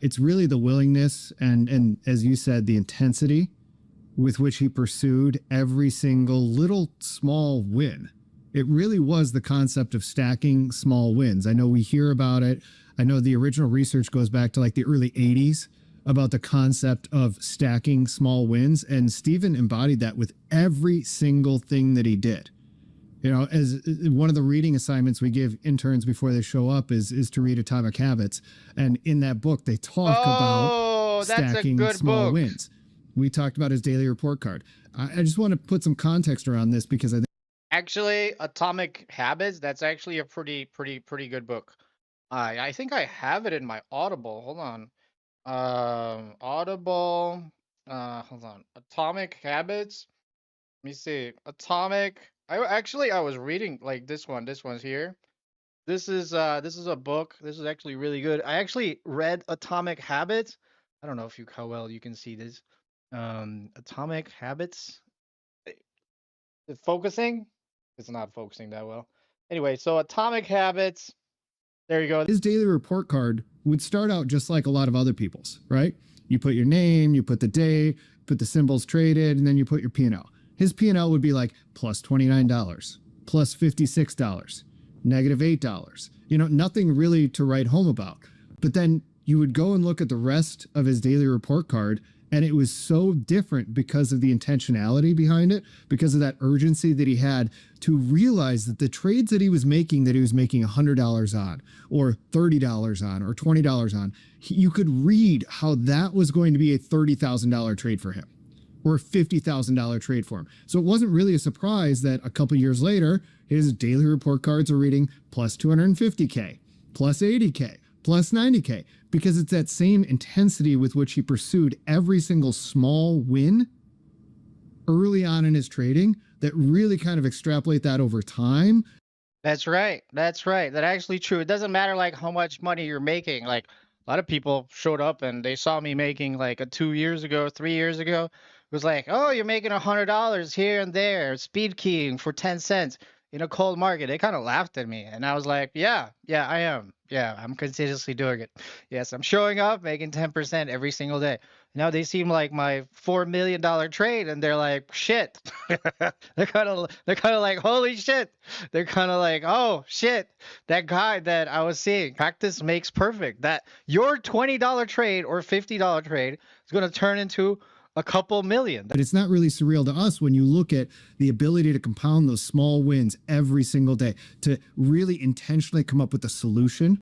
it's really the willingness and as you said, the intensity with which he pursued every single little small win. It really was the concept of stacking small wins. I know we hear about it. I know the original research goes back to like the early 80s about the concept of stacking small wins. And Stephen embodied that with every single thing that he did. You know, as one of the reading assignments we give interns before they show up is to read Atomic Habits. And in that book, they talk about stacking small wins. We talked about his daily report card. I just want to put some context around this because I think actually Atomic Habits, that's actually a pretty good book. I think I have it in my Audible. Hold on. Audible. Hold on. Atomic Habits. Let me see. Atomic. I was reading like this one. This one's here. This is a book. This is actually really good. I actually read Atomic Habits. I don't know if how well you can see this. Atomic Habits. It's focusing. It's not focusing that well. Anyway, so Atomic Habits. There you go. His daily report card would start out just like a lot of other people's, right? You put your name, you put the day, put the symbols traded, and then you put your P&L. His P&L would be like plus $29, plus $56, negative $8. You know, nothing really to write home about. But then you would go and look at the rest of his daily report card, and it was so different because of the intentionality behind it, because of that urgency that he had to realize that the trades that he was making $100 on, or $30 on, or $20 on, you could read how that was going to be a $30,000 trade for him, or a $50,000 trade for him. So it wasn't really a surprise that a couple years later, his daily report cards are reading plus 250K, plus 80K, plus 90K, because it's that same intensity with which he pursued every single small win early on in his trading that really kind of extrapolate that over time. That's right. That's right. That's actually true. It doesn't matter like how much money you're making. Like a lot of people showed up and they saw me making like 2 years ago, 3 years ago. It was like, oh, you're making $100 here and there, speed keying for 10 cents in a cold market. They kind of laughed at me. And I was like, yeah, I am. Yeah, I'm continuously doing it. Yes, I'm showing up, making 10% every single day. Now they seem like my $4 million trade, and they're like, shit. they're kind of like, holy shit. They're kind of like, oh shit, that guy that I was seeing, practice makes perfect. That your $20 trade or $50 trade is going to turn into a couple million. But it's not really surreal to us when you look at the ability to compound those small wins every single day, to really intentionally come up with a solution